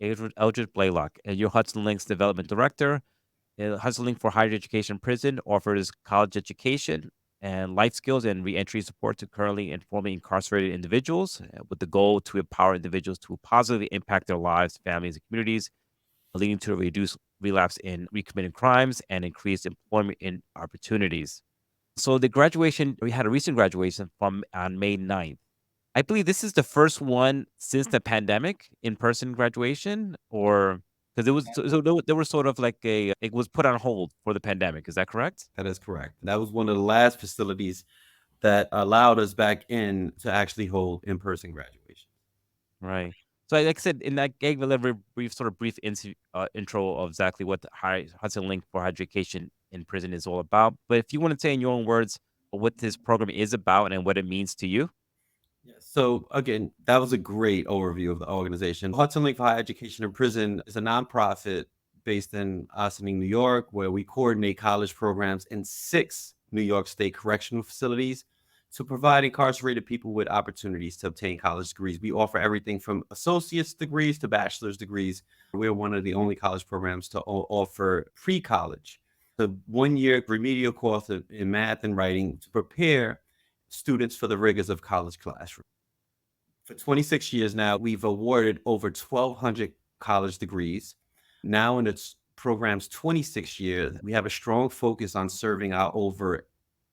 Eldredge Blalock, and your Hudson Link's development director. Hudson Link for Higher Education Prison offers college education and life skills and reentry support to currently and formerly incarcerated individuals with the goal to empower individuals to positively impact their lives, families, and communities, leading to a reduced relapse in recommitting crimes and increased employment in opportunities. So the graduation, we had a recent graduation from on May 9th. I believe this is the first one since the pandemic, in-person graduation, or because it was there was sort of like it was put on hold for the pandemic. Is that correct? That is correct. That was one of the last facilities that allowed us back in to actually hold in-person graduation. Right. So, like I said, in that gave a little brief intro of exactly what the Hudson Link for Higher Education in Prison is all about. But if you want to say in your own words what this program is about and what it means to you. Yes. So again, that was a great overview of the organization. Hudson Link for Higher Education in Prison is a nonprofit based in Ossining, New York, where we coordinate college programs in 6 New York State correctional facilities to provide incarcerated people with opportunities to obtain college degrees. We offer everything from associate's degrees to bachelor's degrees. We're one of the only college programs to offer pre-college, the 1 year remedial course in math and writing to prepare students for the rigors of college classroom. For 26 years now, we've awarded over 1,200 college degrees. Now, in its program's 26 years, we have a strong focus on serving our over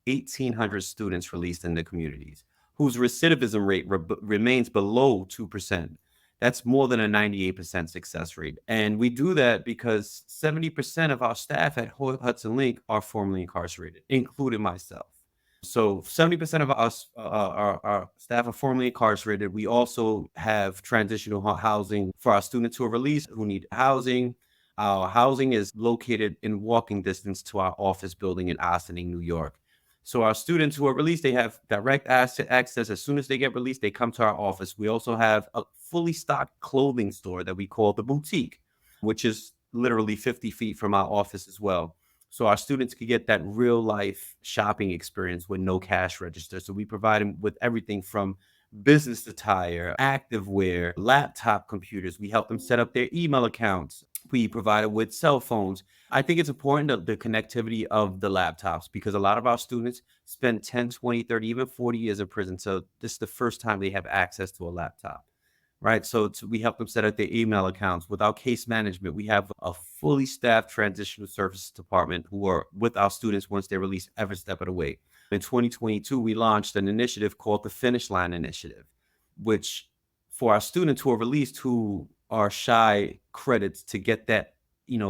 1,800 students released in the communities, whose recidivism rate remains below 2%. That's more than a 98% success rate. And we do that because 70% of our staff at Hudson Link are formerly incarcerated, including myself. So 70% of us, our staff are formerly incarcerated. We also have transitional housing for our students who are released who need housing. Our housing is located in walking distance to our office building in Ossining, New York. So our students who are released, they have direct access. As soon as they get released, they come to our office. We also have a fully stocked clothing store that we call the boutique, which is literally 50 feet from our office as well. So our students could get that real life shopping experience with no cash register. So we provide them with everything from business attire, activewear, laptop computers. We help them set up their email accounts. We provide them with cell phones. I think it's important the connectivity of the laptops because a lot of our students spend 10, 20, 30, even 40 years in prison. So this is the first time they have access to a laptop. Right. So we help them set up their email accounts. With our case management, we have a fully staffed transitional services department who are with our students once they're released every step of the way. In 2022, we launched an initiative called the Finish Line Initiative, which for our students who are released who are shy credits to get that,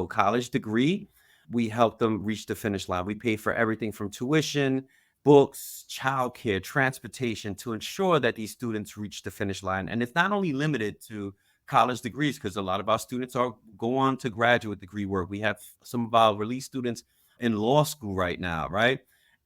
college degree, we help them reach the finish line. We pay for everything from tuition, books, childcare, transportation to ensure that these students reach the finish line. And it's not only limited to college degrees, because a lot of our students go on to graduate degree work. We have some of our release students in law school right now, right?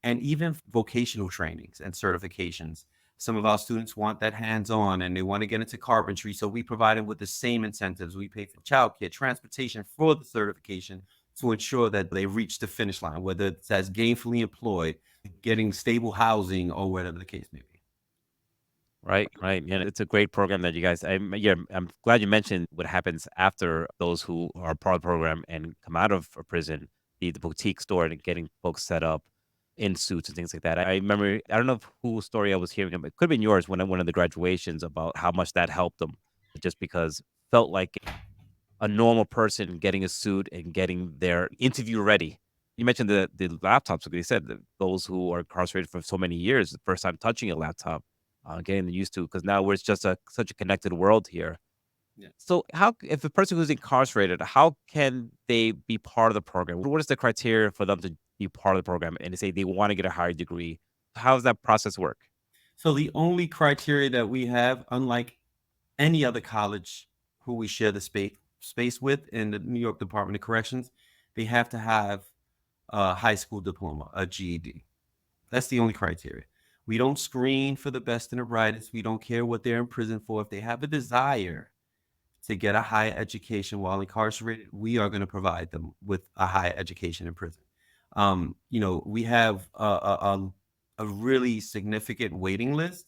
And even vocational trainings and certifications. Some of our students want that hands-on and they want to get into carpentry. So we provide them with the same incentives. We pay for childcare, transportation for the certification to ensure that they reach the finish line, whether it's as gainfully employed, getting stable housing, or whatever the case may be. Right, right. Yeah, it's a great program that you guys. I'm glad you mentioned what happens after those who are part of the program and come out of prison, the boutique store and getting folks set up in suits and things like that. I remember, I don't know whose story I was hearing, but it could have been yours when at one of the graduations about how much that helped them, just because felt like a normal person getting a suit and getting their interview ready. You mentioned the laptops, like you said, those who are incarcerated for so many years, the first time touching a laptop, getting used to, because now we're just such a connected world here. Yeah. So, how if a person who's incarcerated, how can they be part of the program? What is the criteria for them to be part of the program? And they say they want to get a higher degree. How does that process work? So the only criteria that we have, unlike any other college who we share the space with in the New York Department of Corrections, they have to have a high school diploma, a GED. That's the only criteria. We don't screen for the best and the brightest. We don't care what they're in prison for. If they have a desire to get a higher education while incarcerated, we are going to provide them with a higher education in prison. We have a really significant waiting list.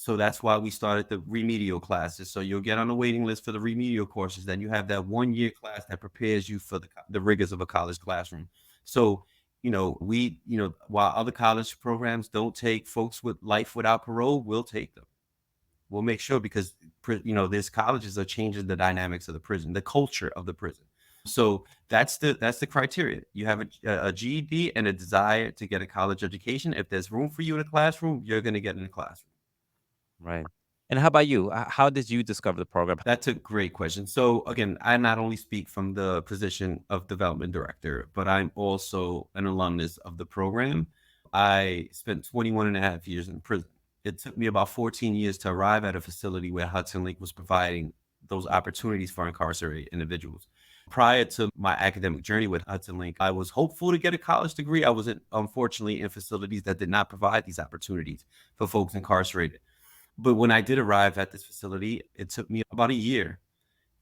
So that's why we started the remedial classes. So you'll get on the waiting list for the remedial courses. Then you have that 1 year class that prepares you for the rigors of a college classroom. So, while other college programs don't take folks with life without parole, we'll take them. We'll make sure because, these colleges are changing the dynamics of the prison, the culture of the prison. So that's the criteria. You have a GED and a desire to get a college education. If there's room for you in a classroom, you're going to get in a classroom. Right. And how about you? How did you discover the program? That's a great question. So again, I not only speak from the position of development director, but I'm also an alumnus of the program. I spent 21 and a half years in prison. It took me about 14 years to arrive at a facility where Hudson Link was providing those opportunities for incarcerated individuals. Prior to my academic journey with Hudson Link, I was hopeful to get a college degree. I was unfortunately in facilities that did not provide these opportunities for folks incarcerated. But when I did arrive at this facility, it took me about a year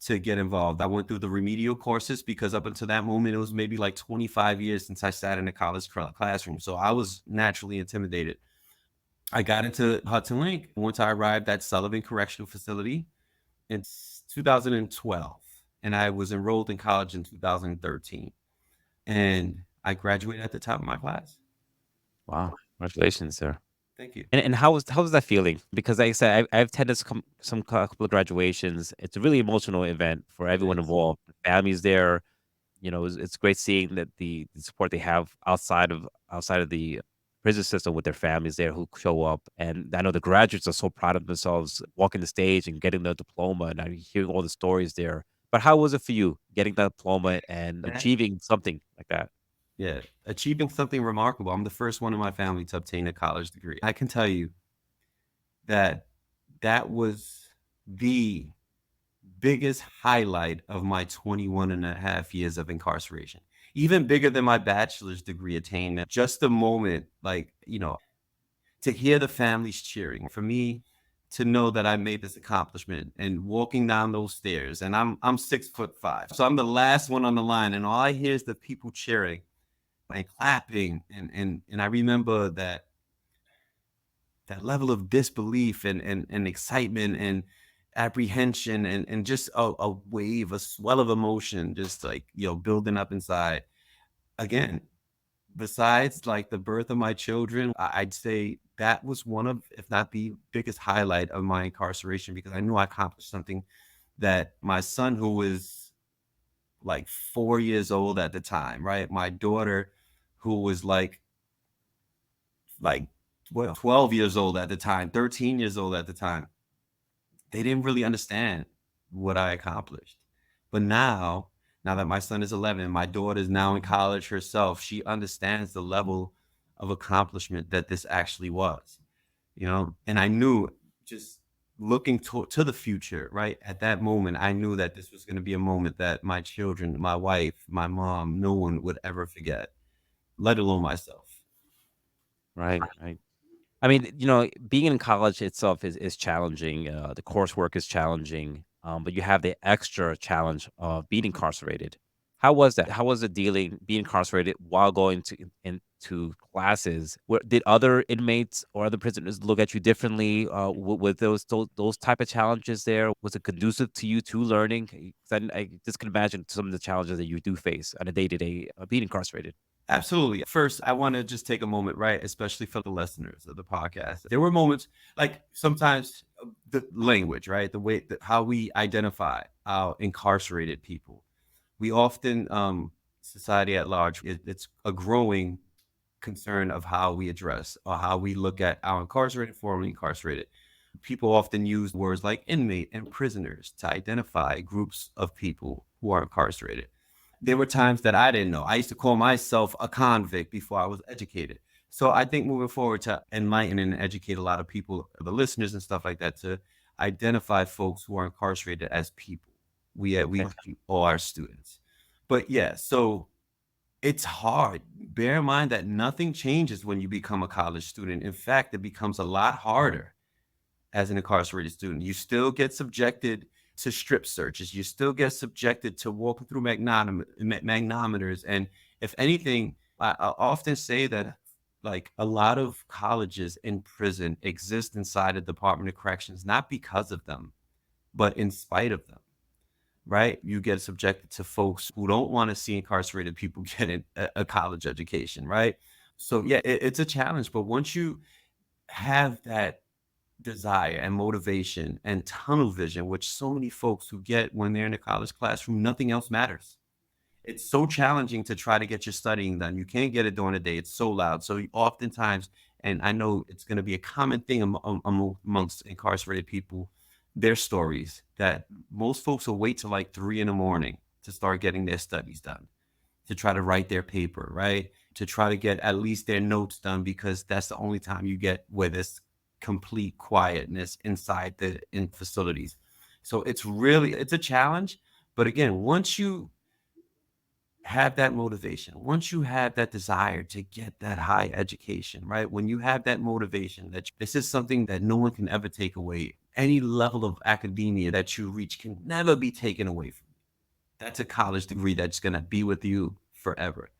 to get involved. I went through the remedial courses because up until that moment, it was maybe like 25 years since I sat in a college classroom. So I was naturally intimidated. I got into Hudson Link once I arrived at Sullivan Correctional Facility in 2012. And I was enrolled in college in 2013. And I graduated at the top of my class. Wow, congratulations, sir. Thank you. And how was that feeling? Because like I said, I've attended some couple of graduations. It's a really emotional event for It everyone is. involved. Families there, it's great seeing that the support they have outside of the prison system with their families there who show up. And I know the graduates are so proud of themselves walking the stage and getting their diploma, and I'm hearing all the stories there. But how was it for you getting that diploma and That achieving something like that? Yeah, achieving something remarkable. I'm the first one in my family to obtain a college degree. I can tell you that that was the biggest highlight of my 21 and a half years of incarceration. Even bigger than my bachelor's degree attainment. Just the moment, like, to hear the families cheering, for me to know that I made this accomplishment and walking down those stairs, and I'm 6'5". So I'm the last one on the line, and all I hear is the people cheering and clapping, and I remember that level of disbelief and excitement and apprehension and just a wave, a swell of emotion, just like building up inside. Again, besides like the birth of my children, I'd say that was one of, if not the biggest highlight of my incarceration because I knew I accomplished something that my son, who was like 4 years old at the time, right? My daughter, who was like well 12 years old at the time, 13 years old at the time, they didn't really understand what I accomplished. But now that my son is 11, my daughter is now in college herself, she understands the level of accomplishment that this actually was, and I knew, just looking to the future, right? At that moment, I knew that this was going to be a moment that my children, my wife, my mom, no one would ever forget, let alone myself. Right, right. I mean, being in college itself is challenging. The coursework is challenging, but you have the extra challenge of being incarcerated. How was that? How was it being incarcerated while going into classes? Did other inmates or other prisoners look at you differently with those type of challenges there? Was it conducive to you to learning? 'Cause I just can imagine some of the challenges that you do face on a day to day being incarcerated. Absolutely. First, I want to just take a moment, right? Especially for the listeners of the podcast. There were moments like sometimes the language, right? The way that how we identify our incarcerated people. We often, society at large, it's a growing concern of how we address or how we look at our incarcerated, formerly incarcerated. People often use words like inmate and prisoners to identify groups of people who are incarcerated. There were times that I didn't know. I used to call myself a convict before I was educated. So I think moving forward to enlighten and educate a lot of people, the listeners and stuff like that, to identify folks who are incarcerated as people. We Okay. all are students. But yeah, so it's hard. Bear in mind that nothing changes when you become a college student. In fact, it becomes a lot harder as an incarcerated student. You still get subjected to strip searches. You still get subjected to walking through magnometers. And if anything, I often say that Like a lot of colleges in prison exist inside the Department of Corrections, not because of them, but in spite of them, right? You get subjected to folks who don't want to see incarcerated people get a college education, right? So yeah, it's a challenge, but once you have that desire and motivation and tunnel vision, which so many folks who get when they're in a college classroom, nothing else matters. It's so challenging to try to get your studying done. You can't get it during the day. It's so loud. So oftentimes, and I know it's going to be a common thing amongst incarcerated people, their stories that most folks will wait till like 3 in the morning to start getting their studies done, to try to write their paper, right? To try to get at least their notes done because that's the only time you get where this complete quietness inside the in facilities. So it's a challenge. But again, once you have that motivation, once you have that desire to get that high education, right? When you have that motivation that this is something that no one can ever take away, any level of academia that you reach can never be taken away from you. That's a college degree that's going to be with you forever.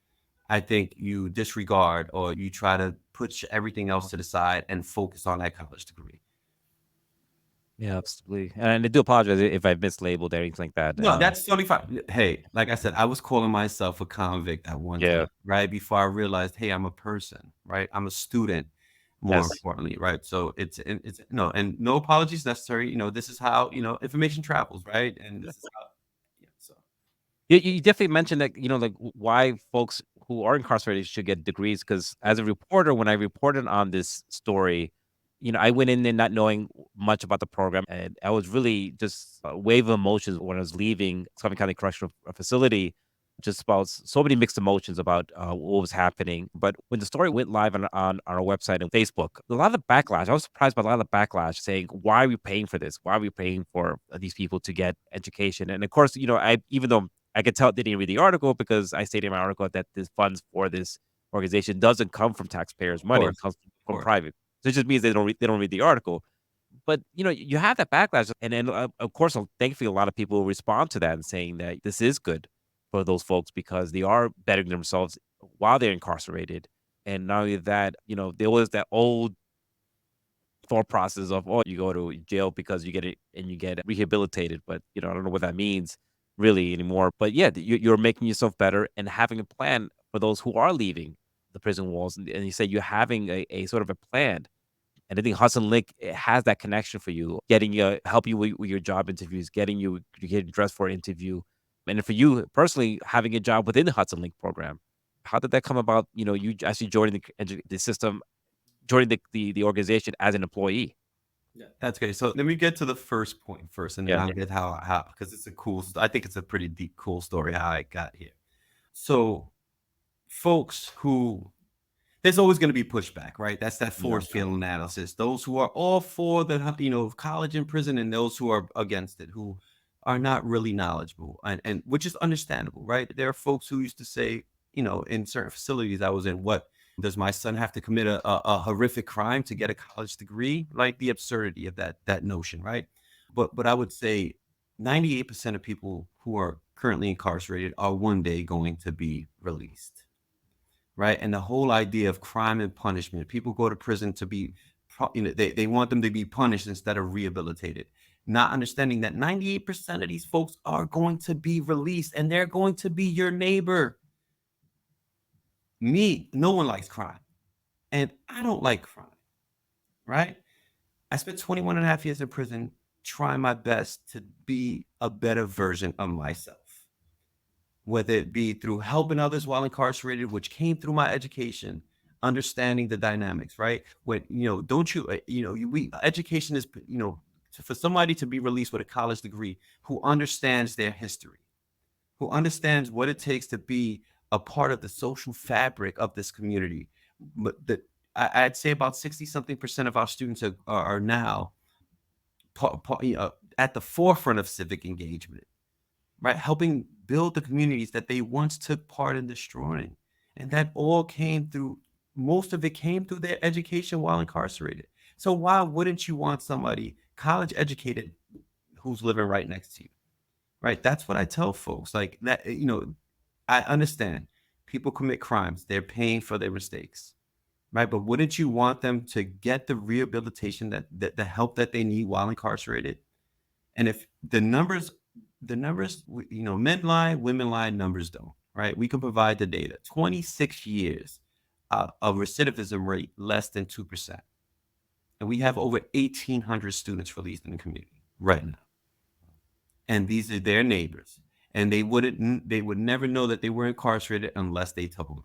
I think you disregard or you try to put everything else to the side and focus on that college degree. Yeah, absolutely. And I do apologize if I've mislabeled or anything like that. No, that's totally fine. Hey, like I said, I was calling myself a convict at one Yeah. time, right? Before I realized, hey, I'm a person, right? I'm a student, more Yes. importantly, right? So it's no, and no apologies necessary. This is how, information travels, right? And this is how, yeah. So You definitely mentioned that, like, why folks who are incarcerated should get degrees. Because as a reporter, when I reported on this story, I went in there not knowing much about the program, and I was really just a wave of emotions when I was leaving Sullivan County Correctional Facility, just about so many mixed emotions about, what was happening. But when the story went live on our website and Facebook, a lot of the backlash, I was surprised by a lot of the backlash saying, "Why are we paying for this? Why are we paying for these people to get education?" And of course, I even though I could tell they didn't read the article because I stated in my article that the funds for this organization doesn't come from taxpayers' of money; it course, comes of from course, private. So it just means they don't read the article. But you have that backlash, and then of course, thankfully, a lot of people respond to that and saying that this is good for those folks because they are bettering themselves while they're incarcerated. And not only that, there was that old thought process of, oh, you go to jail because you get it and you get rehabilitated. But, I don't know what that means really anymore. But yeah, you're making yourself better and having a plan for those who are leaving the prison walls. And you say you're having a sort of a plan. And I think Hudson Link has that connection for you, getting you, help you with your job interviews, getting dressed for an interview. And for you personally, having a job within the Hudson Link program. How did that come about? You actually joining the system, joining the organization as an employee. yeah, that's great. So let me get to the first point first, and then Yeah. I'll get how because it's a cool. I think it's a pretty deep, cool story how I got here. So folks who there's always going to be pushback, right? That's that Yeah. force field analysis. Those who are all for the, college and prison, and those who are against it, who are not really knowledgeable, and which is understandable, right? There are folks who used to say, in certain facilities I was in, what does my son have to commit a horrific crime to get a college degree? Like the absurdity of that notion, right? But I would say 98% of people who are currently incarcerated are one day going to be released, right? And the whole idea of crime and punishment, people go to prison to be, they want them to be punished instead of rehabilitated, not understanding that 98% of these folks are going to be released and they're going to be your neighbor. Me, no one likes crime, and I don't like crime, right? I spent 21 and a half years in prison trying my best to be a better version of myself, whether it be through helping others while incarcerated, which came through my education, understanding the dynamics, right? When, don't you, we, education is, for somebody to be released with a college degree who understands their history, who understands what it takes to be a part of the social fabric of this community. But I'd say about 60 something percent of our students are now at the forefront of civic engagement, right? Helping build the communities that they once took part in destroying. And that all came through, most of it came through their education while incarcerated. So why wouldn't you want somebody college educated who's living right next to you? Right? That's what I tell folks. Like that, I understand people commit crimes, they're paying for their mistakes. right? But wouldn't you want them to get the rehabilitation that the help that they need while incarcerated? And if the numbers, men lie, women lie, numbers don't, right? We can provide the data. 26 years of recidivism rate less than 2%. And we have over 1,800 students released in the community right now. And these are their neighbors. And they would never know that they were incarcerated unless they told them.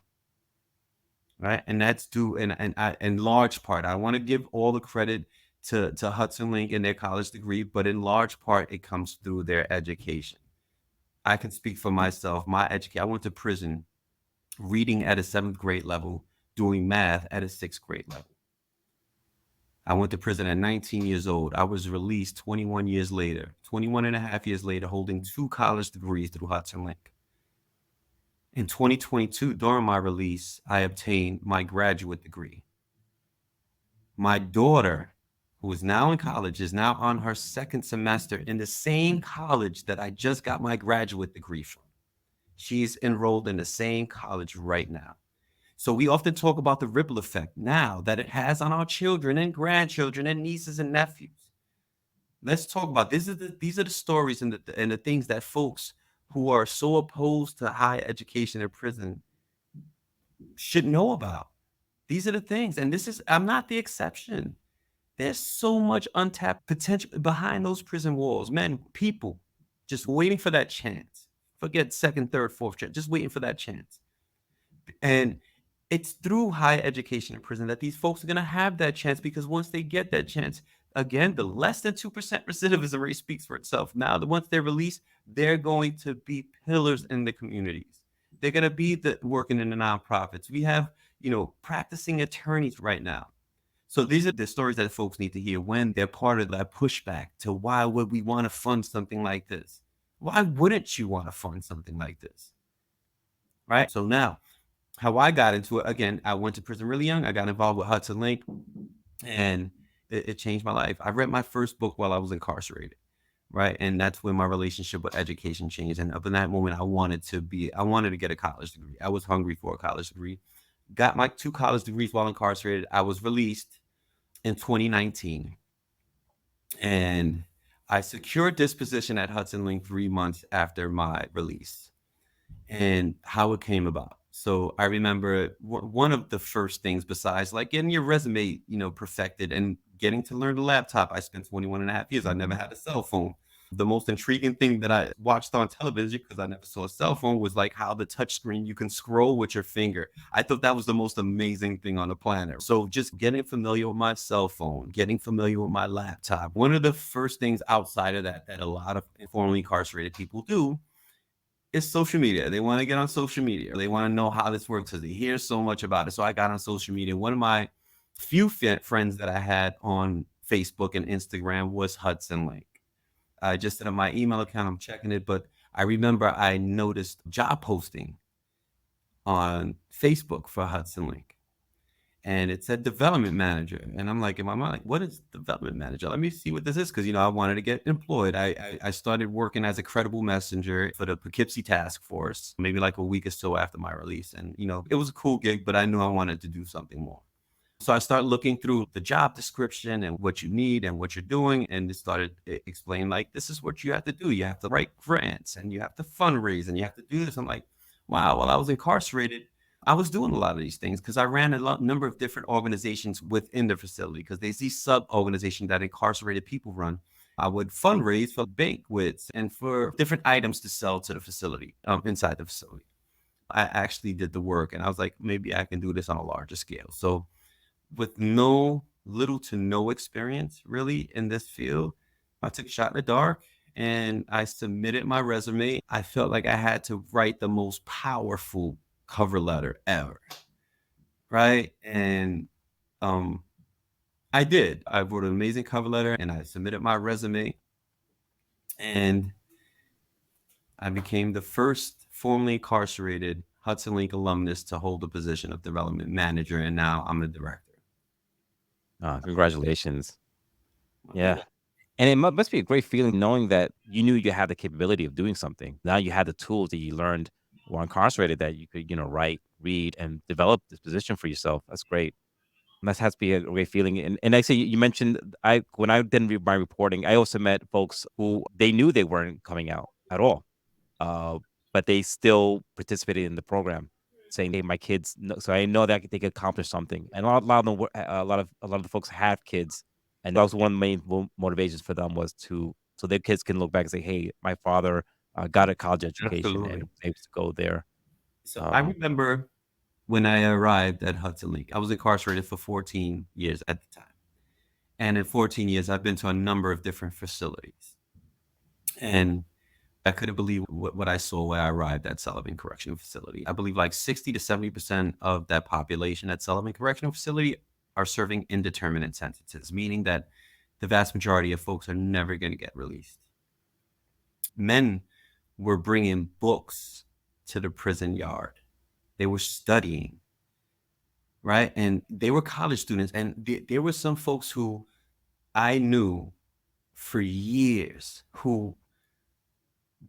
Right. And that's due in large part. I want to give all the credit to Hudson Link and their college degree, but in large part, it comes through their education. I can speak for myself. My education, I went to prison reading at a 7th grade level, doing math at a 6th grade level. I went to prison at 19 years old. I was released 21 years later, 21 and a half years later, holding 2 college degrees through Hudson Link. In 2022, during my release, I obtained my graduate degree. My daughter, who is now in college, is now on her 2nd semester in the same college that I just got my graduate degree from. She's enrolled in the same college right now. So we often talk about the ripple effect now that it has on our children and grandchildren and nieces and nephews. Let's talk about these are the stories and the things that folks who are so opposed to higher education in prison should know about. These are the things, and I'm not the exception. There's so much untapped potential behind those prison walls. Men, people just waiting for that chance. Forget second, third, fourth chance, just waiting for that chance. And it's through higher education in prison that these folks are going to have that chance, because once they get that chance, again, the less than 2% recidivism rate speaks for itself. Now, once they're released, they're going to be pillars in the communities. They're going to be working in the nonprofits. We have, practicing attorneys right now. So these are the stories that folks need to hear when they're part of that pushback to why would we want to fund something like this? Why wouldn't you want to fund something like this? Right? So now, how I got into it, again, I went to prison really young. I got involved with Hudson Link, and it changed my life. I read my first book while I was incarcerated, right? And that's when my relationship with education changed. And up in that moment, I wanted to get a college degree. I was hungry for a college degree. Got my 2 college degrees while incarcerated. I was released in 2019, and I secured this position at Hudson Link 3 months after my release. And how it came about. So I remember one of the first things, besides like getting your resume, perfected and getting to learn the laptop. I spent 21 and a half years. I never had a cell phone. The most intriguing thing that I watched on television, because I never saw a cell phone, was like how the touch screen, you can scroll with your finger. I thought that was the most amazing thing on the planet. So just getting familiar with my cell phone, getting familiar with my laptop. One of the first things outside of that a lot of formerly incarcerated people do is social media. They want to get on social media. They want to know how this works because they hear so much about it. So I got on social media. One of my few friends that I had on Facebook and Instagram was Hudson Link. I just set up my email account. I'm checking it. But I remember I noticed job posting on Facebook for Hudson Link. And it said development manager. And I'm like, in my mind, like, what is development manager? Let me see what this is. Because, I wanted to get employed. I started working as a credible messenger for the Poughkeepsie Task Force, maybe like a week or so after my release. And, it was a cool gig, but I knew I wanted to do something more. So I started looking through the job description and what you need and what you're doing. And it started explaining, like, this is what you have to do. You have to write grants and you have to fundraise and you have to do this. I'm like, wow, while I was incarcerated, I was doing a lot of these things because I ran a number of different organizations within the facility, because there's these sub-organizations that incarcerated people run. I would fundraise for banquets and for different items to sell to the facility, inside the facility. I actually did the work, and I was like, maybe I can do this on a larger scale. So with little to no experience really in this field, I took a shot in the dark and I submitted my resume. I felt like I had to write the most powerful cover letter ever, right? And I did. I wrote an amazing cover letter and I submitted my resume, and I became the first formerly incarcerated Hudson Link alumnus to hold the position of development manager, and now I'm the director. Congratulations. Yeah. And it must be a great feeling knowing that you knew you had the capability of doing something. Now you had the tools that you learned while incarcerated that you could, write, read, and develop this position for yourself. That's great. That has to be a great feeling. And I say you mentioned when I did my reporting, I also met folks who they knew they weren't coming out at all, uh, but they still participated in the program, saying, "Hey, my kids." So I know that they could accomplish something. And a lot of them, a lot of the folks have kids, and that was one of the main motivations for them was to so their kids can look back and say, "Hey, my father got a college education and Absolutely. was able to go there." So I Um, remember when I arrived at Hudson Link, I was incarcerated for 14 years at the time. And in 14 years, I've been to a number of different facilities. And I couldn't believe what I saw where I arrived at Sullivan Correctional Facility. I believe like 60 to 70% of that population at Sullivan Correctional Facility are serving indeterminate sentences, meaning that the vast majority of folks are never going to get released. Men were bringing books to the prison yard. They were studying, right? And they were college students. And there were some folks who I knew for years who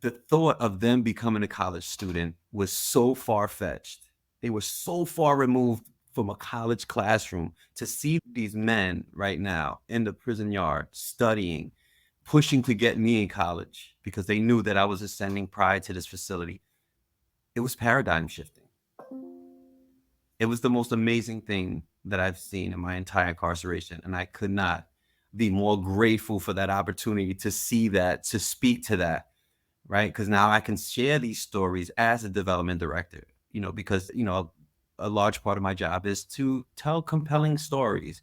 the thought of them becoming a college student was so far fetched. They were so far removed from a college classroom to see these men right now in the prison yard studying, pushing to get me in college because they knew that I was ascending prior to this facility. It was paradigm shifting. It was the most amazing thing that I've seen in my entire incarceration. And I could not be more grateful for that opportunity to see that, to speak to that, right? Because now I can share these stories as a development director, because, a large part of my job is to tell compelling stories.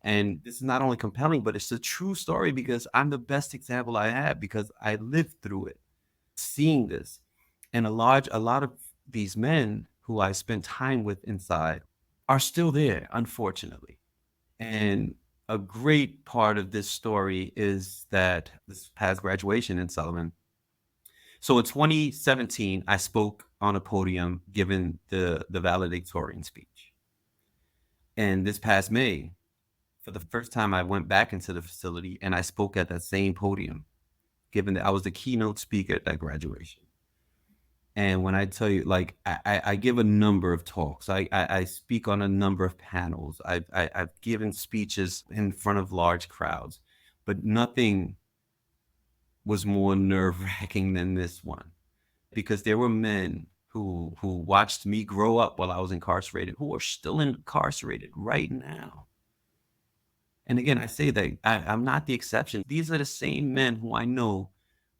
And this is not only compelling, but it's a true story because I'm the best example I have because I lived through it, seeing this. And a lot of these men who I spent time with inside are still there, unfortunately. And a great part of this story is that this past graduation in Sullivan. So in 2017, I spoke on a podium giving the valedictorian speech. And this past May, for the first time, I went back into the facility and I spoke at that same podium, given that I was the keynote speaker at that graduation. And when I tell you, like, I give a number of talks. I speak on a number of panels. I've given speeches in front of large crowds, but nothing was more nerve-wracking than this one because there were men who watched me grow up while I was incarcerated, who are still incarcerated right now. And again, I say that I'm not the exception. These are the same men who I know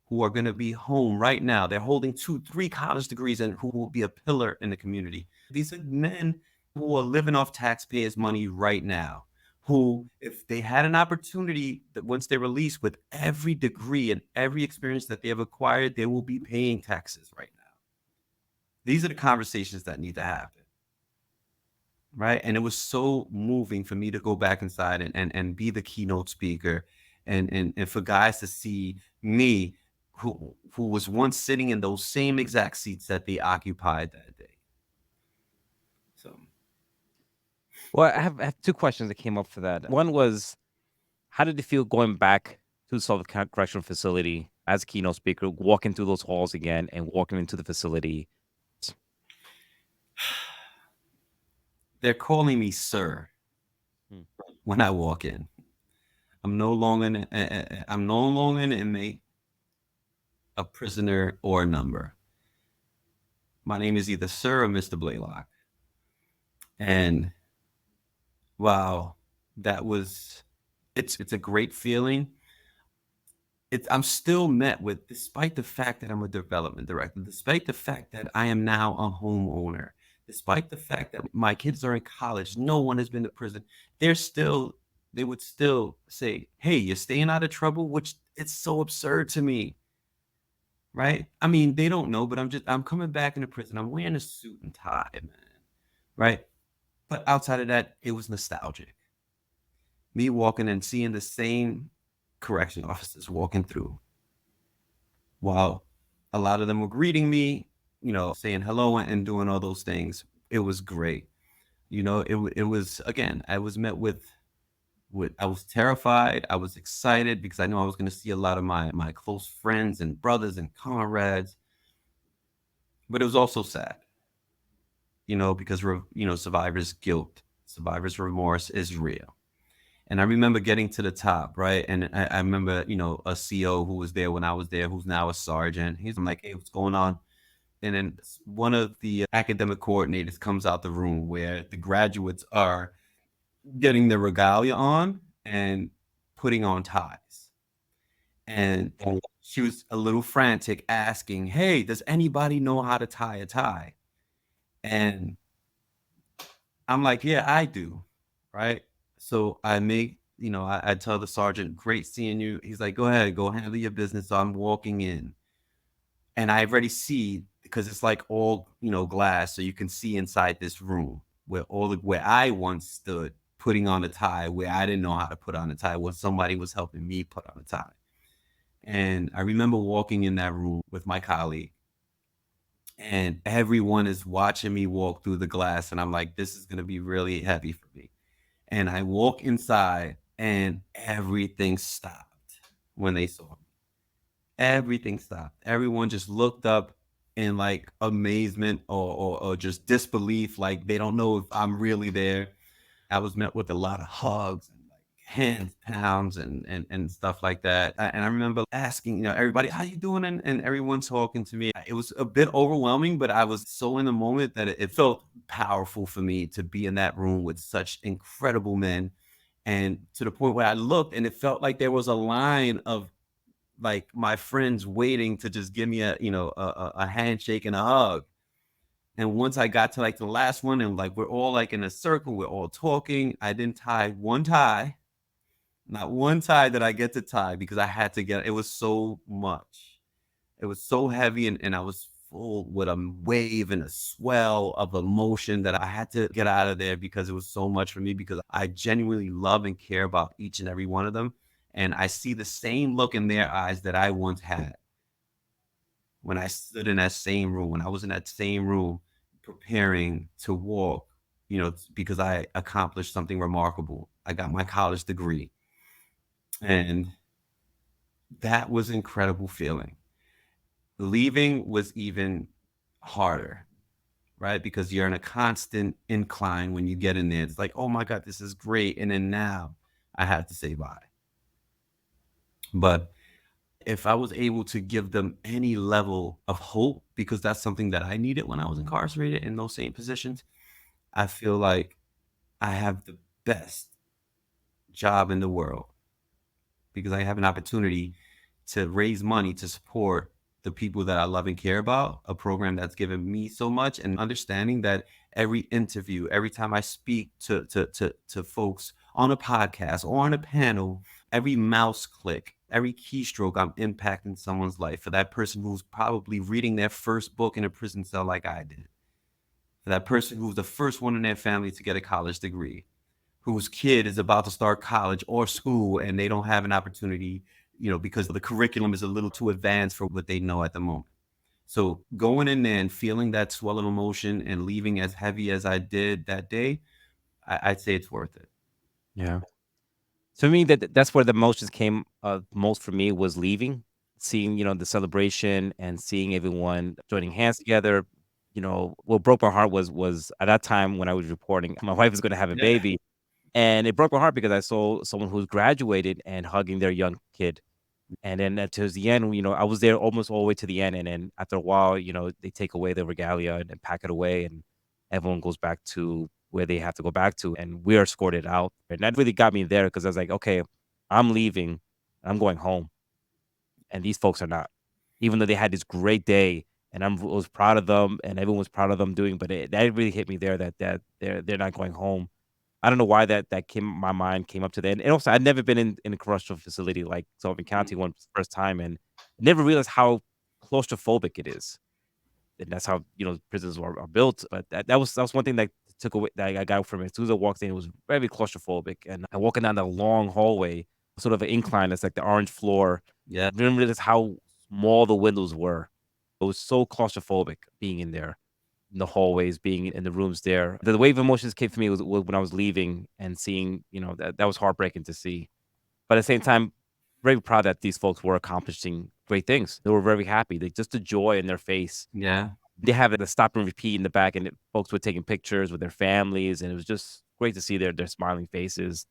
who are going to be home right now. They're holding 2, 3 college degrees and who will be a pillar in the community. These are men who are living off taxpayers' money right now, who, if they had an opportunity that once they're released with every degree and every experience that they have acquired, they will be paying taxes right now. These are the conversations that need to happen. Right. And it was so moving for me to go back inside and be the keynote speaker and for guys to see me who was once sitting in those same exact seats that they occupied that day. So well, I have two questions that came up for that. One was, how did it feel going back to the Sullivan County Correctional Facility as a keynote speaker, walking through those halls again and walking into the facility? they're calling me sir Hmm. when I walk in. I'm no longer an inmate, a prisoner, or a number. My name is either Sir or Mr. Blalock. And wow, that was it's a great feeling. I'm still met with, despite the fact that I'm a development director, despite the fact that I am now a homeowner, despite the fact that my kids are in college, no one has been to prison. They would still say, "Hey, you're staying out of trouble," which it's so absurd to me, right? I mean, they don't know, but I'm coming back into prison. I'm wearing a suit and tie, man, right? But outside of that, it was nostalgic. Me walking and seeing the same correction officers walking through while a lot of them were greeting me, saying hello and doing all those things. It was great. It was, again, I was met with I was terrified. I was excited because I know I was going to see a lot of my close friends and brothers and comrades. But it was also sad, because we're, survivor's guilt survivor's remorse is real. And I remember getting to the top, right? And I remember, a CO who was there when I was there, who's now a sergeant. He's like, hey, what's going on? And then one of the academic coordinators comes out the room where the graduates are getting their regalia on and putting on ties. And she was a little frantic asking, hey, does anybody know how to tie a tie? And I'm like, yeah, I do. Right. So I tell the sergeant, great seeing you. He's like, go ahead, go handle your business. So I'm walking in and I already see because it's like all, glass. So you can see inside this room where I once stood putting on a tie, where I didn't know how to put on a tie, where somebody was helping me put on a tie. And I remember walking in that room with my colleague and everyone is watching me walk through the glass. And I'm like, this is going to be really heavy for me. And I walk inside and everything stopped when they saw me. Everything stopped. Everyone just looked up in like amazement or just disbelief, like they don't know if I'm really there. I was met with a lot of hugs and like hands pounds and stuff like that. And I remember asking, everybody, how you doing? And everyone talking to me. It was a bit overwhelming, but I was so in the moment that it felt powerful for me to be in that room with such incredible men. And to the point where I looked and it felt like there was a line of like my friends waiting to just give me a handshake and a hug. And once I got to like the last one and like we're all like in a circle, we're all talking. I didn't tie one tie, not one tie that I get to tie because I had to get it was so much. It was so heavy and I was full with a wave and a swell of emotion that I had to get out of there because it was so much for me because I genuinely love and care about each and every one of them. And I see the same look in their eyes that I once had when I stood in that same room, when I was in that same room preparing to walk, because I accomplished something remarkable. I got my college degree. And that was an incredible feeling. Leaving was even harder, right? Because you're in a constant incline when you get in there. It's like, oh my God, this is great. And then now I have to say bye. But if I was able to give them any level of hope, because that's something that I needed when I was incarcerated in those same positions, I feel like I have the best job in the world because I have an opportunity to raise money to support the people that I love and care about, a program that's given me so much, and understanding that every interview, every time I speak to folks on a podcast or on a panel, every mouse click, every keystroke, I'm impacting someone's life. For that person who's probably reading their first book in a prison cell like I did, for that person who's the first one in their family to get a college degree, whose kid is about to start college or school and they don't have an opportunity, because the curriculum is a little too advanced for what they know at the moment. So going in there and feeling that swell of emotion and leaving as heavy as I did that day, I'd say it's worth it. Yeah. So, for me, that's where the emotions came, most for me was leaving, seeing, the celebration and seeing everyone joining hands together. What broke my heart was at that time when I was reporting, my wife was gonna have a Yeah. baby, and it broke my heart because I saw someone who's graduated and hugging their young kid. And then, towards the end, I was there almost all the way to the end, and then after a while, they take away the regalia and pack it away, and everyone goes back to where they have to go back to, and we're escorted out. And that really got me there because I was like, "Okay, I'm leaving, I'm going home, and these folks are not." Even though they had this great day, and was proud of them, and everyone was proud of them doing, but that really hit me there that they're not going home. I don't know why that came my mind came up to that, and also I'd never been in a correctional facility like Sullivan County one first time, and never realized how claustrophobic it is, and that's how, prisons are built, but that was one thing that took away that I got from it. As soon as I walked in, it was very claustrophobic, and I walking down the long hallway, sort of an incline that's like the orange floor. Yeah. I didn't realize how small the windows were. It was so claustrophobic being in there, in the hallways, being in the rooms there. The wave of emotions came for me was when I was leaving and seeing, that was heartbreaking to see. But at the same time, very proud that these folks were accomplishing great things. They were very happy. Just the joy in their face. Yeah. They have the stop and repeat in the back, and folks were taking pictures with their families, and it was just great to see their smiling faces.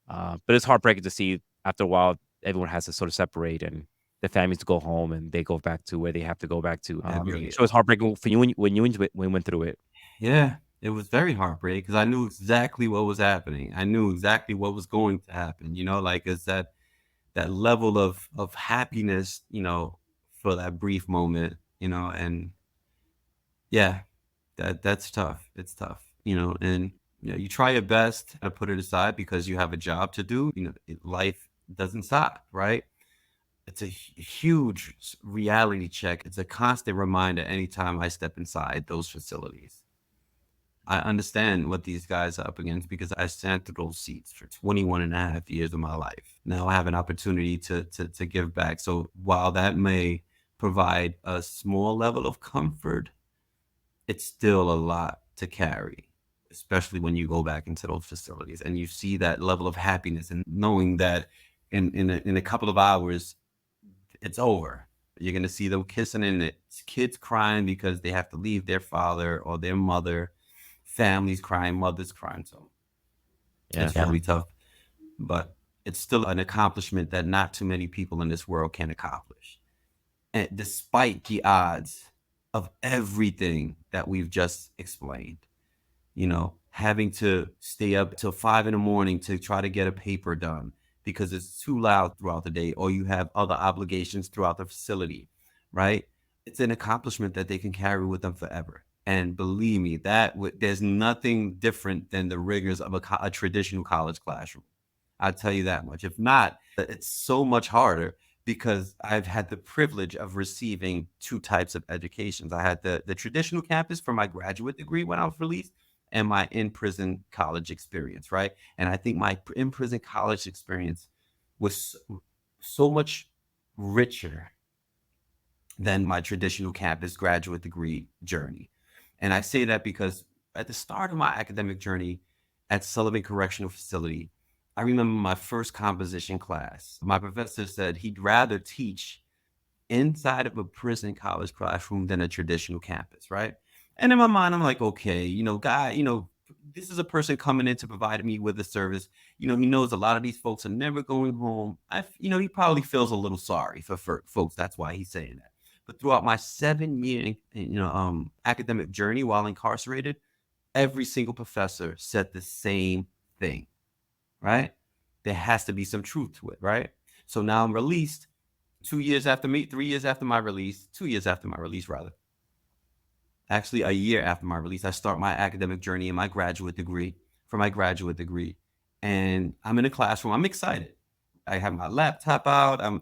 But it's heartbreaking to see after a while everyone has to sort of separate and the families to go home and they go back to where they have to go back to. It I'm really sure it's is. heartbreaking for you when you went through it. Yeah, it was very heartbreaking because I knew exactly what was happening. I knew exactly what was going to happen, like, it's that level of happiness, for that brief moment, and yeah, that's tough. It's tough, and you try your best to put it aside because you have a job to do. Life doesn't stop, right? It's a huge reality check. It's a constant reminder anytime I step inside those facilities. I understand what these guys are up against because I sat through those seats for 21 and a half years of my life. Now I have an opportunity to give back. So while that may provide a small level of comfort, it's still a lot to carry, especially when you go back into those facilities and you see that level of happiness and knowing that in a couple of hours it's over. You're gonna see them kissing and it's kids crying because they have to leave their father or their mother, families crying, mothers crying. So Yeah. it's really tough, but it's still an accomplishment that not too many people in this world can accomplish. And despite the odds of everything that we've just explained, having to stay up till 5 in the morning to try to get a paper done because it's too loud throughout the day, or you have other obligations throughout the facility, right? It's an accomplishment that they can carry with them forever. And believe me, there's nothing different than the rigors of a traditional college classroom. I'll tell you that much. If not, it's so much harder because I've had the privilege of receiving two types of educations. I had the traditional campus for my graduate degree when I was released, and my in-prison college experience, right? And I think my in-prison college experience was so much richer than my traditional campus graduate degree journey. And I say that because at the start of my academic journey at Sullivan Correctional Facility, I remember my first composition class. My professor said he'd rather teach inside of a prison college classroom than a traditional campus, right? And in my mind, I'm like, okay, guy, this is a person coming in to provide me with a service. He knows a lot of these folks are never going home. He probably feels a little sorry for folks. That's why he's saying that. But throughout my 7 year, academic journey while incarcerated, every single professor said the same thing, right? There has to be some truth to it, right? So now I'm released 2 years after me, 3 years after my release, 2 years after my release, rather. Actually, a year after my release, I start my academic journey in my graduate degree for my graduate degree. And I'm in a classroom. I'm excited. I have my laptop out. I'm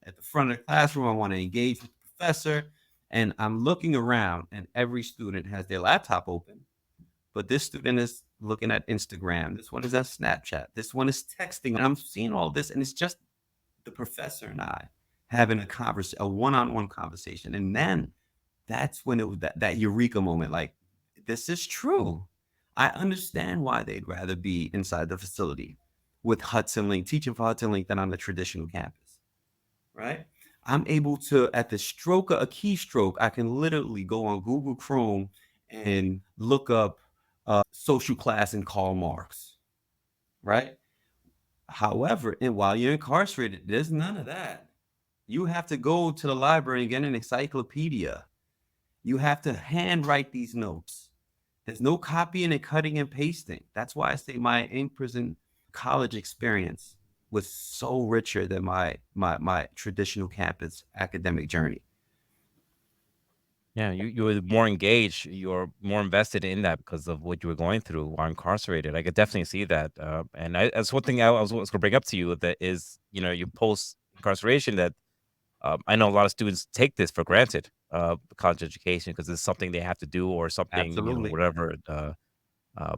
at the front of the classroom. I want to engage with the professor. And I'm looking around, and every student has their laptop open. But this student is looking at Instagram. This one is at Snapchat. This one is texting. I'm seeing all this, and it's just the professor and I having a one-on-one conversation. And then that's when it was that eureka moment. Like, this is true. I understand why they'd rather be inside the facility with Hudson Link, teaching for Hudson Link than on the traditional campus, right? I'm able to, at the stroke of a keystroke, I can literally go on Google Chrome and look up social class and Karl Marx, right? However, and while you're incarcerated, there's none of that. You have to go to the library and get an encyclopedia. You have to handwrite these notes. There's no copying and cutting and pasting. That's why I say my in-prison college experience was so richer than my traditional campus academic journey. Yeah, you were more engaged, you're more invested in that because of what you were going through while incarcerated. I could definitely see that, and that's one thing I was gonna bring up to you that is, you post incarceration that, I know a lot of students take this for granted, college education because it's something they have to do or something, Absolutely. whatever,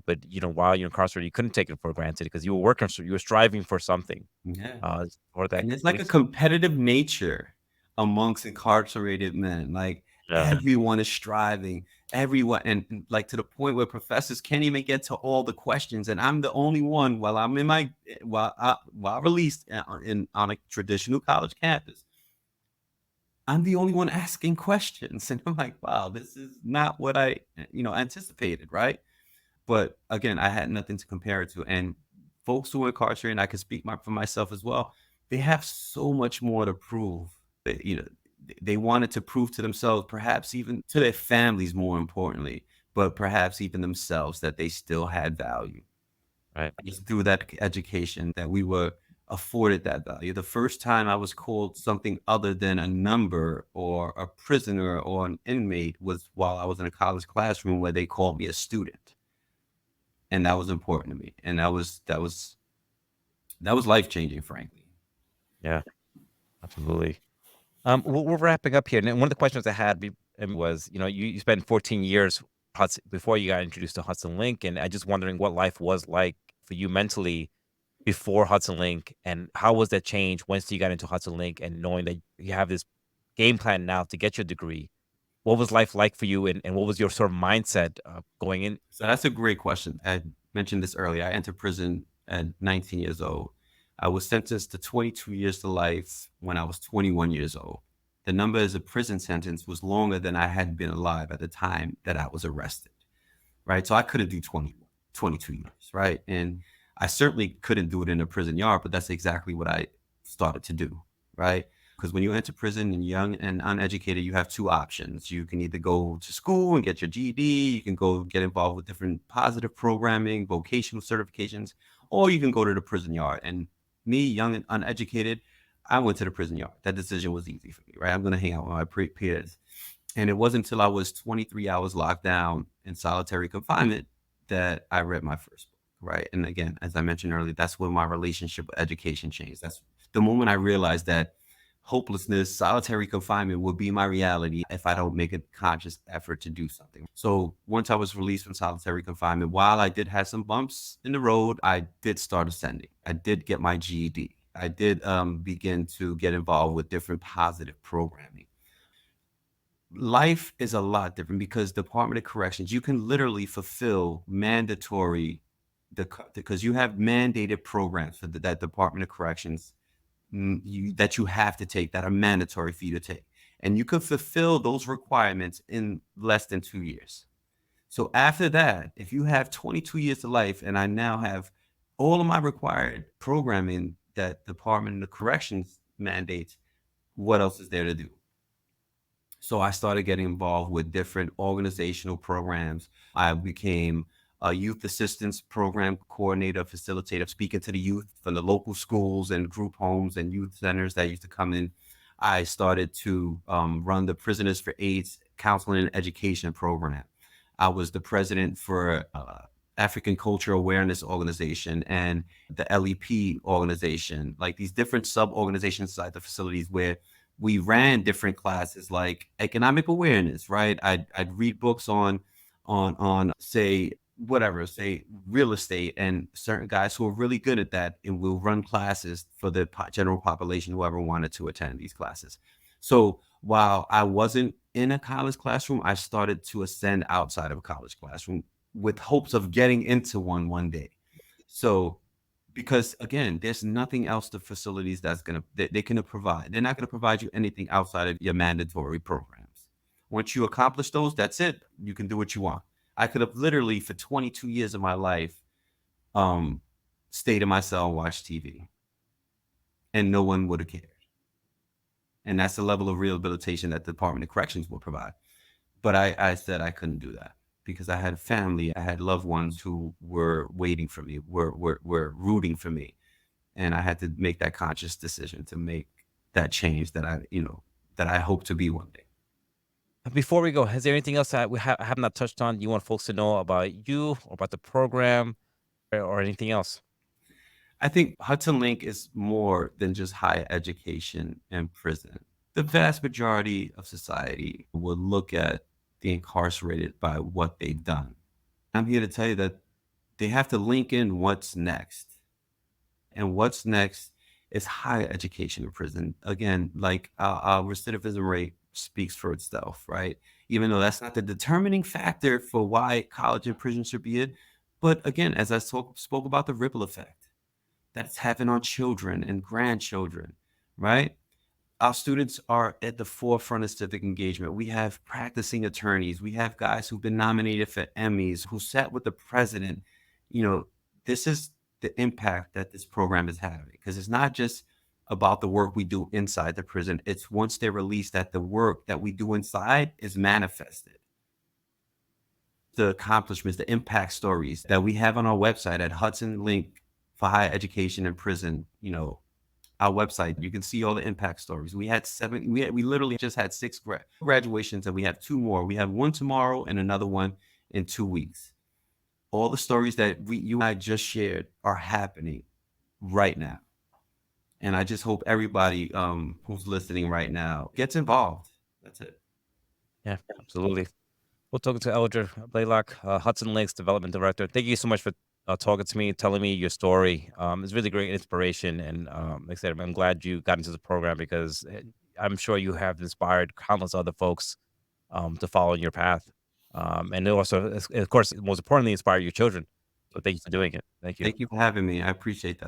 but, while you're incarcerated, you couldn't take it for granted because you were working, so you were striving for something, Yeah. for that And it's like a complete. competitive nature amongst incarcerated men. Like, Yeah. everyone is striving, everyone, and like to the point where professors can't even get to all the questions, and I'm the only one while I'm in my while released on a traditional college campus. I'm the only one asking questions, and I'm like, wow, this is not what I anticipated, right? But again, I had nothing to compare it to. And folks who are incarcerated, and I can speak for myself as well, they have so much more to prove. They wanted to prove to themselves, perhaps even to their families, more importantly, but perhaps even themselves, that they still had value. Right. It's through that education that we were afforded that value. The first time I was called something other than a number or a prisoner or an inmate was while I was in a college classroom where they called me a student. And that was important to me. And that was life changing, frankly. Yeah, absolutely. We're wrapping up here, and then one of the questions I had was, you spent 14 years before you got introduced to Hudson Link, and I just wondering what life was like for you mentally before Hudson Link, and how was that change once you got into Hudson Link and knowing that you have this game plan now to get your degree? What was life like for you, and what was your sort of mindset going in? So that's a great question. I mentioned this earlier. I entered prison at 19 years old. I was sentenced to 22 years to life when I was 21 years old. The number as a prison sentence was longer than I had been alive at the time that I was arrested, right? So I couldn't do 22 years, right? And I certainly couldn't do it in a prison yard, but that's exactly what I started to do, right? Because when you enter prison and young and uneducated, you have two options. You can either go to school and get your GED, you can go get involved with different positive programming, vocational certifications, or you can go to the prison yard. And me, young and uneducated, I went to the prison yard. That decision was easy for me, right? I'm going to hang out with my peers. And it wasn't until I was 23 hours locked down in solitary confinement that I read my first book, right? And again, as I mentioned earlier, that's when my relationship with education changed. That's the moment I realized that hopelessness, solitary confinement will be my reality if I don't make a conscious effort to do something. So once I was released from solitary confinement, while I did have some bumps in the road, I did start ascending. I did get my GED. I did begin to get involved with different positive programming. Life is a lot different because Department of Corrections, you can literally fulfill mandatory, because you have mandated programs for that Department of Corrections, that you have to take, that are mandatory for you to take. And you can fulfill those requirements in less than 2 years. So after that, if you have 22 years of life and I now have all of my required programming that Department of Corrections mandates, what else is there to do? So I started getting involved with different organizational programs. I became a youth assistance program coordinator, facilitator, speaking to the youth from the local schools and group homes and youth centers that used to come in. I started to run the Prisoners for AIDS Counseling and Education program. I was the president for African Culture Awareness Organization and the LEP organization, like these different sub organizations inside the facilities where we ran different classes like economic awareness, right? I'd read books on say whatever, say real estate, and certain guys who are really good at that, and we'll run classes for the general population, whoever wanted to attend these classes. So while I wasn't in a college classroom, I started to ascend outside of a college classroom with hopes of getting into one day. So because again, there's nothing else the facilities they can provide. They're not going to provide you anything outside of your mandatory programs. Once you accomplish those, that's it. You can do what you want. I could have literally for 22 years of my life um stayed in my cell and watched TV, and no one would have cared. And that's the level of rehabilitation that the Department of Corrections will provide. But I said I couldn't do that because I had family, I had loved ones who were waiting for me, were rooting for me, and I had to make that conscious decision to make that change that I hope to be one day. Before we go, is there anything else that we have not touched on you want folks to know about you or about the program or anything else? I think Hudson Link is more than just higher education and prison. The vast majority of society will look at the incarcerated by what they've done. I'm here to tell you that they have to link in what's next. And what's next is higher education in prison. Again, like our recidivism rate speaks for itself, right? Even though that's not the determining factor for why college and prison should be it. But again, as I spoke about the ripple effect that it's having on children and grandchildren, right? Our students are at the forefront of civic engagement. We have practicing attorneys. We have guys who've been nominated for Emmys, who sat with the president. You know, this is the impact that this program is having, because it's not just about the work we do inside the prison. It's once they're released that the work that we do inside is manifested. The accomplishments, the impact stories that we have on our website at Hudson Link for Higher Education in Prison, our website, you can see all the impact stories. We had we literally just had 6 graduations, and we have 2 more. We have one tomorrow and another one in 2 weeks. All the stories that you and I just shared are happening right now. And I just hope everybody who's listening right now gets involved. That's it. Yeah, absolutely. We're talking to Eldredge Blalock, Hudson Link's development director. Thank you so much for talking to me, telling me your story. It's really great inspiration, and like I said, I'm glad you got into the program because I'm sure you have inspired countless other folks to follow in your path. And it also, of course, most importantly, inspire your children. So thank you for doing it. Thank you. Thank you for having me. I appreciate that.